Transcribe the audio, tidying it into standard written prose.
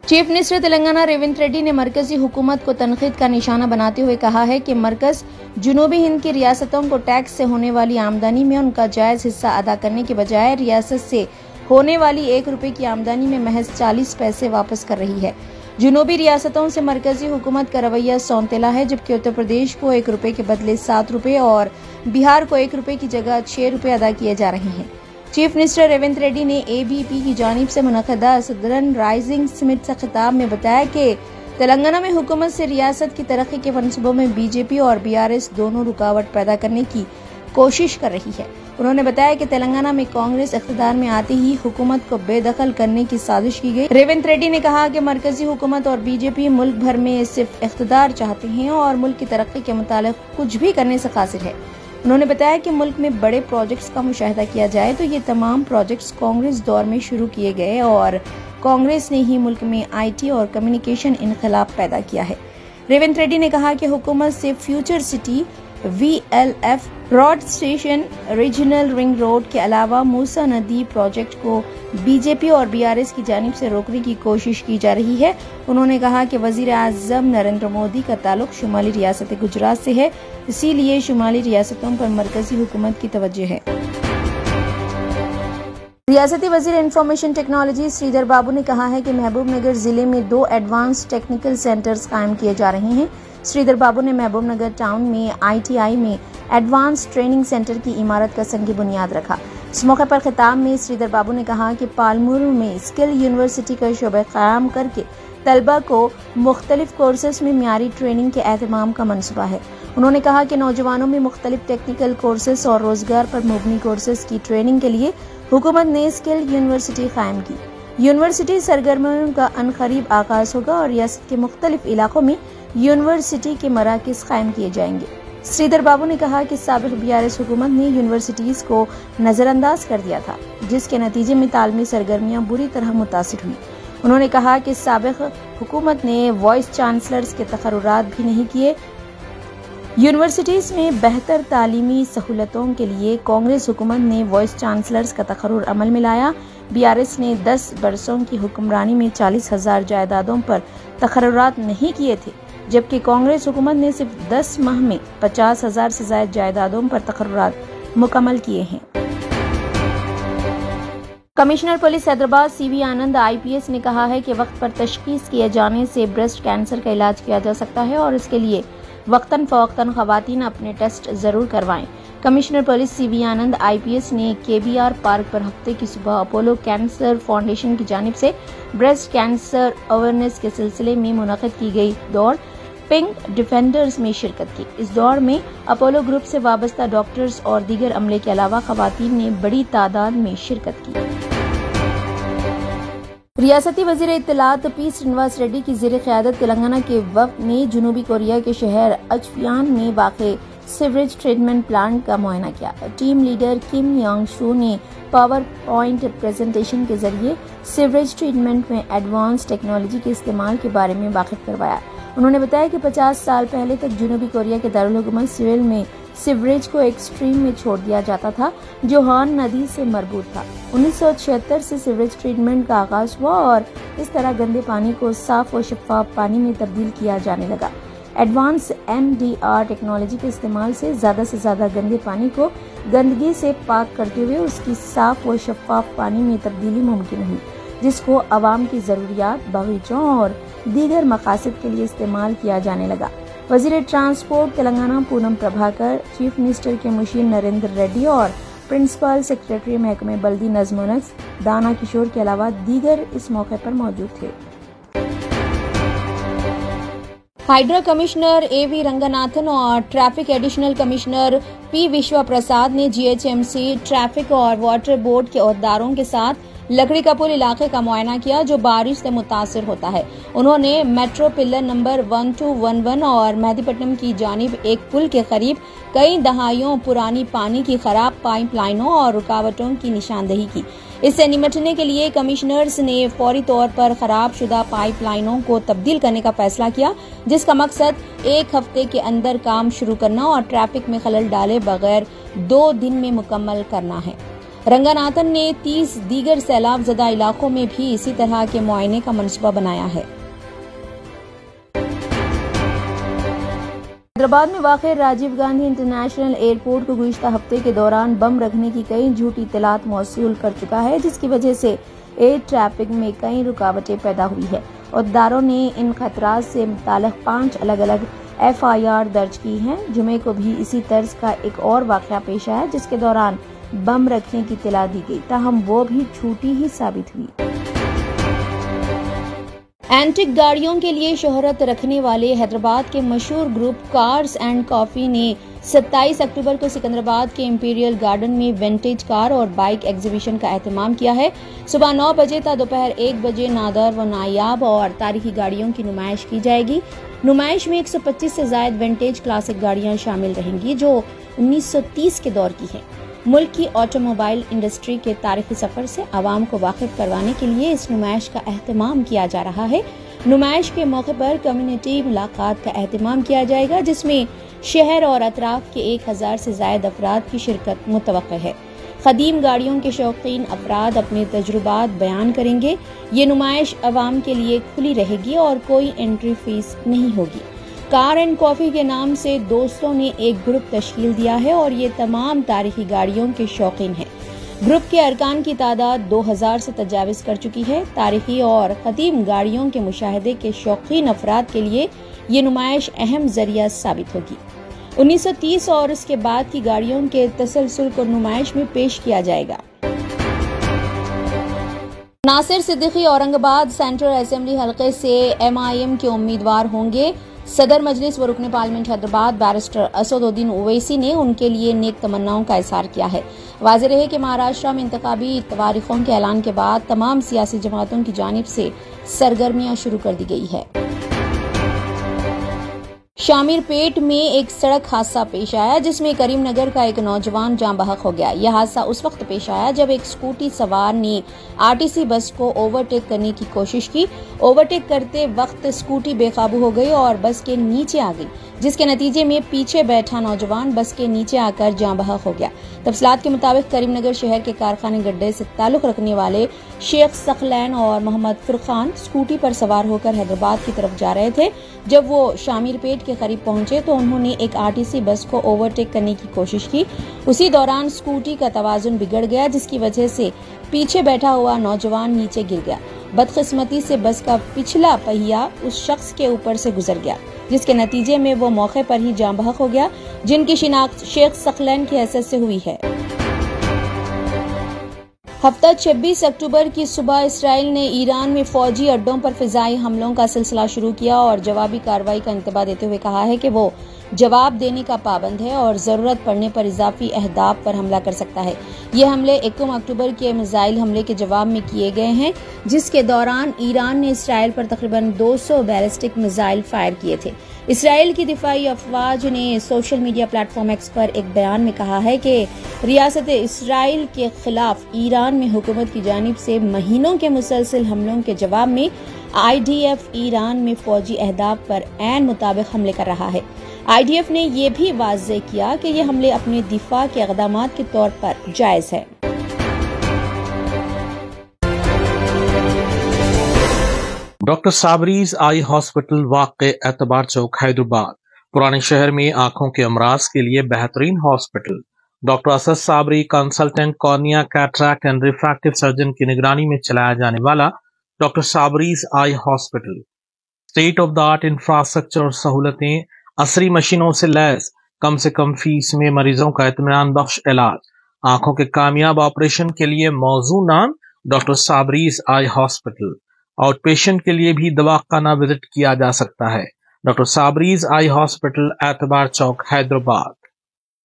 Chief minister Telangana Revanth Reddy ने मरकजी हुकूमत को तनकीद का निशाना बनाते हुए कहा है कि मरकज जुनूबी हिंद की रियासतों को टैक्स से होने वाली आमदनी में उनका जायज हिस्सा अदा करने के बजाय रियासत से होने वाली 1 रुपए की आमदनी में महज 40 पैसे वापस कर रही है। जुनूबी रियासतों से मरकजी हुकूमत का रवैया सौंतेला है, जबकि उत्तर प्रदेश को 1 रुपए के बदले 7 रुपए और बिहार को 1 रुपए की जगह 6 रुपए अदा किए जा रहे हैं। चीफ मिनिस्टर रेवंत रेड्डी ने ABP की जानिब से मुनक़दा सदरन राइजिंग समिट से खिताब में बताया कि तेलंगाना में हुकूमत से रियासत की तरक्की के मंसूबों में BJP और BRS दोनों रुकावट पैदा करने की कोशिश कर रही है। उन्होंने बताया कि तेलंगाना में कांग्रेस इख्तिदार में आते ही हुकूमत को बेदखल करने की साजिश की गई। रेवंत रेड्डी ने कहा कि मरकजी हुकूमत और BJP मुल्क भर में सिर्फ इख्तिदार चाहते हैं और मुल्क की तरक्की के मुतालिक कुछ भी करने से कासिर है। उन्होंने बताया कि मुल्क में बड़े प्रोजेक्ट्स का मुशाहिदा किया जाए तो ये तमाम प्रोजेक्ट्स कांग्रेस दौर में शुरू किए गए और कांग्रेस ने ही मुल्क में IT और कम्युनिकेशन इनकलाब पैदा किया है। रेवंत रेड्डी ने कहा कि हुकूमत से future city, VLF, road station, regional ring road के अलावा मूसा नदी प्रोजेक्ट को BJP और BRS की जानिब से रोकने की कोशिश की जा रही है। उन्होंने कहा कि वजीर आज़म नरेंद्र मोदी का ताल्लुक शुमाली रियासत गुजरात से है, इसीलिए शुमाली रियासतों पर मरकजी हुकूमत की तवज्जो है। रियासती वजीर इंफॉर्मेशन टेक्नोलॉजी श्रीधर बाबू ने कहा है कि महबूब नगर जिले में 2 एडवांस टेक्निकल सेंटर्स कायम किए जा रहे हैं। श्रीधर बाबू ने महबूब नगर टाउन में ITI में एडवांस ट्रेनिंग सेंटर की इमारत का संगी बुनियाद रखा। इस मौके पर खिताब में श्रीधर बाबू ने कहा कि पालमूर में स्किल यूनिवर्सिटी का शोबा कायम करके तलबा को मुख्तलिफ कोर्सेज में मियारी ट्रेनिंग के एहतमाम का मंसूबा है। उन्होंने कहा कि नौजवानों में मुख्तलिफ टेक्निकल कोर्सेज और रोजगार पर मबनी कोर्सेज की ट्रेनिंग के लिए हुकूमत ने स्किल यूनिवर्सिटी कायम की। यूनिवर्सिटी सरगर्मियों का अनकरीब आगाज होगा और रियासत के मुख्तलिफ इलाकों में यूनिवर्सिटी के मराकज कायम किए जाएंगे। श्रीधर बाबू ने कहा कि साबिक BRS हुकूमत ने यूनिवर्सिटीज को नजरअंदाज कर दिया था, जिसके नतीजे में तालीमी सरगर्मियां बुरी तरह मुतासिर हुई। उन्होंने कहा कि साबिक हुकूमत ने वाइस चांसलर्स के तकर्रुरात भी नहीं किए। यूनिवर्सिटीज में बेहतर तालीमी सहूलतों के लिए कांग्रेस हुकूमत ने वाइस चांसलर्स का तकर्रुर अमल में लाया। BRS ने 10 बरसों की हुक्मरानी में 40,000 जायदादों पर तकर्रुरात नहीं किए थे, जबकि कांग्रेस हुकूमत ने सिर्फ 10 माह में 50,000 से ज्यादा जायदादों पर तकर्रुरात मुकम्मल किए हैं। कमिश्नर पुलिस हैदराबाद CV आनंद IPS ने कहा है कि वक्त पर तशखीस किए जाने से ब्रेस्ट कैंसर का इलाज किया जा सकता है और इसके लिए वक्तन फवक्तन खवातीन अपने टेस्ट जरूर करवाएं। कमिश्नर पुलिस CV आनंद IPS ने KBR पार्क पर हफ्ते की सुबह अपोलो कैंसर फाउंडेशन की जानिब से ब्रेस्ट कैंसर अवेयरनेस के सिलसिले में मुनक़िद की गई दौड़ पिंक डिफेंडर्स में शिरकत की। इस दौड़ में अपोलो ग्रुप से वाबस्ता डॉक्टर्स और दीगर अमले के अलावा खवातीन ने बड़ी तादाद में शिरकत की। रियासती वजीर इत्तलात P श्रीनिवास रेड्डी की ज़ेर क़यादत तेलंगाना के वफ़द ने जनूबी कोरिया के शहर अजफियान में वाक़े सीवरेज ट्रीटमेंट प्लांट का मुआयना किया। टीम लीडर किम यांग शू ने पावर पॉइंट प्रेजेंटेशन के जरिए सीवरेज ट्रीटमेंट में एडवांस टेक्नोलॉजी के इस्तेमाल के बारे में वाकिफ करवाया। उन्होंने बताया कि 50 साल पहले तक जनूबी कोरिया के दारुल हुकूमत सिविल में सीवरेज को एक स्ट्रीम में छोड़ दिया जाता था जो हान नदी से मरबूत था। 1976 से सीवरेज ट्रीटमेंट का आगाज हुआ और इस तरह गंदे पानी को साफ और शफाफ पानी में तब्दील किया जाने लगा। एडवांस MDR टेक्नोलॉजी के इस्तेमाल से ज्यादा गंदे पानी को गंदगी से पाक करते हुए उसकी साफ और शफाफ पानी में तब्दीली मुमकिन हुई, जिसको अवाम की जरूरियात, बागीचों और दीगर मकासद के लिए इस्तेमाल किया जाने लगा। वजीर transport Telangana Poonam Prabhakar, chief minister के मुशीर नरेंद्र रेड्डी और प्रिंसिपल सेक्रेटरी महकमे बल्दी नज़्म-ओ-नस्क दाना किशोर के अलावा दीगर इस मौके पर मौजूद थे। हाइड्रा कमिश्नर AV रंगनाथन और ट्रैफिक एडिशनल कमिश्नर P विश्वा प्रसाद ने GHMC ट्रैफिक और वाटर बोर्ड के अहदेदारों के साथ लकड़ी का पुल इलाके का मुआयना किया जो बारिश से मुतासिर होता है। उन्होंने मेट्रो पिलर नंबर 1211 और मेहदीपट्टनम की जानिब एक पुल के करीब कई दहाइयों पुरानी पानी की खराब पाइप लाइनों और रुकावटों की निशानदेही की। इससे निपटने के लिए कमिश्नर्स ने फौरी तौर पर खराब शुदा पाइप लाइनों को तब्दील करने का फैसला किया, जिसका मकसद 1 हफ्ते के अंदर काम शुरू करना और ट्रैफिक में खलल डाले बगैर 2 दिन में मुकम्मल करना है। رنگاناتھن نے 30 دیگر سیلاب زدہ علاقوں میں بھی اسی طرح کے معائنے کا منصوبہ بنایا ہے۔ حیدرآباد میں واقع راجیو گاندھی انٹرنیشنل ایئرپورٹ کو گزشتہ ہفتے کے دوران بم رکھنے کی کئی جھوٹی اطلاعات موصول کر چکا ہے، جس کی وجہ سے ایئر ٹریفک میں کئی رکاوٹیں پیدا ہوئی ہے۔ عہدیداروں نے ان خطرات سے متعلق 5 الگ الگ FIR درج کی ہیں۔ جمعے کو بھی اسی طرز کا ایک اور واقعہ پیش آیا جس کے دوران بم رکھنے کی اطلاع دی گئی، تاہم وہ بھی جھوٹی ہی ثابت ہوئی۔ اینٹک گاڑیوں کے لیے شہرت رکھنے والے حیدرآباد کے مشہور گروپ کارز اینڈ کافی نے 27 اکتوبر کو سکندرآباد کے امپیریل گارڈن میں ونٹیج کار اور بائک ایگزیبیشن کا اہتمام کیا ہے۔ صبح 9 بجے تا دوپہر 1 بجے نادر و نایاب اور تاریخی گاڑیوں کی نمائش کی جائے گی۔ نمائش میں 125 سے زائد ونٹیج کلاسک گاڑیاں شامل رہیں گی جو 1930 کے دور کی ہیں۔ ملک کی آٹو موبائل انڈسٹری کے تاریخی سفر سے عوام کو واقف کروانے کے لیے اس نمائش کا اہتمام کیا جا رہا ہے۔ نمائش کے موقع پر کمیونٹی ملاقات کا اہتمام کیا جائے گا، جس میں شہر اور اطراف کے 1000 سے زائد افراد کی شرکت متوقع ہے۔ قدیم گاڑیوں کے شوقین افراد اپنے تجربات بیان کریں گے۔ یہ نمائش عوام کے لیے کھلی رہے گی اور کوئی انٹری فیس نہیں ہوگی۔ کار اینڈ کافی کے نام سے دوستوں نے ایک گروپ تشکیل دیا ہے اور یہ تمام تاریخی گاڑیوں کے شوقین ہیں۔ گروپ کے ارکان کی تعداد 2000 سے تجاوز کر چکی ہے۔ تاریخی اور قدیم گاڑیوں کے مشاہدے کے شوقین افراد کے لیے یہ نمائش اہم ذریعہ ثابت ہوگی۔ 1930 اور اس کے بعد کی گاڑیوں کے تسلسل کو نمائش میں پیش کیا جائے گا۔ ناصر صدیقی اورنگ آباد سینٹرل اسمبلی حلقے سے MIM کے امیدوار ہوں گے۔ صدر مجلس و رکن پارلیمنٹ حیدرآباد بیرسٹر اسد الدین اویسی نے ان کے لیے نیک تمناؤں کا اظہار کیا ہے۔ واضح رہے کہ مہاراشٹر میں انتخابی تواریخوں کے اعلان کے بعد تمام سیاسی جماعتوں کی جانب سے سرگرمیاں شروع کر دی گئی ہے۔ شامیر پیٹ میں ایک سڑک حادثہ پیش آیا جس میں کریم نگر کا ایک نوجوان جاں بحق ہو گیا۔ یہ حادثہ اس وقت پیش آیا جب ایک اسکوٹی سوار نے RTC بس کو اوورٹیک کرنے کی کوشش کی۔ اوورٹیک کرتے وقت اسکوٹی بے قابو ہو گئی اور بس کے نیچے آ گئی، جس کے نتیجے میں پیچھے بیٹھا نوجوان بس کے نیچے آ کر جاں بحق ہو گیا۔ تفصیلات کے مطابق کریم نگر شہر کے کارخانے گڈے سے تعلق رکھنے والے شیخ ثقلین اور محمد فرقان اسکوٹی پر سوار ہو کر حیدرآباد کی طرف جا رہے تھے۔ جب وہ شامیر پیٹ کے قریب پہنچے تو انہوں نے ایک RTC بس کو اوورٹیک کرنے کی کوشش کی۔ اسی دوران اسکوٹی کا توازن بگڑ گیا، جس کی وجہ سے پیچھے بیٹھا ہوا نوجوان نیچے گر گیا۔ بدقسمتی سے بس کا پچھلا پہیہ اس شخص کے اوپر سے گزر گیا، جس کے نتیجے میں وہ موقع پر ہی جاں بحق ہو گیا، جن کی شناخت شیخ ثقلین کی حیثیت سے ہوئی ہے۔ ہفتہ 26 اکتوبر کی صبح اسرائیل نے ایران میں فوجی اڈوں پر فضائی حملوں کا سلسلہ شروع کیا اور جوابی کارروائی کا انتباہ دیتے ہوئے کہا ہے کہ وہ جواب دینے کا پابند ہے اور ضرورت پڑنے پر اضافی اہداف پر حملہ کر سکتا ہے۔ یہ حملے 1 اکتوبر کے میزائل حملے کے جواب میں کیے گئے ہیں، جس کے دوران ایران نے اسرائیل پر تقریباً 200 بیلسٹک میزائل فائر کیے تھے۔ اسرائیل کی دفاعی افواج نے سوشل میڈیا پلیٹ فارم ایکس پر ایک بیان میں کہا ہے کہ ریاست اسرائیل کے خلاف ایران میں حکومت کی جانب سے مہینوں کے مسلسل حملوں کے جواب میں IDF ایران میں فوجی اہداف پر عین مطابق حملے کر رہا ہے۔ IDF نے یہ بھی واضح کیا کہ یہ حملے اپنے دفاع کے اقدامات کے طور پر جائز ہے۔ ڈاکٹر صابریز آئی ہاسپٹل واقع اعتبار چوک حیدرآباد پرانے شہر میں آنکھوں کے امراض کے لیے بہترین hospital. Doctor Asad Sabri consultant cornea cataract and refractive surgeon کی نگرانی میں چلایا جانے والا doctor Sabri's eye hospital state of the art infrastructure اور سہولتیں، عصری مشینوں سے لیس، کم سے کم فیس میں مریضوں کا اطمینان بخش علاج، آنکھوں کے کامیاب آپریشن کے لیے موزوں نام doctor Sabri's eye hospital. Out patient کے لیے بھی دواخانہ وزٹ کیا جا سکتا ہے۔ ڈاکٹر صابریز آئی ہاسپٹل اعتبار چوک حیدرآباد۔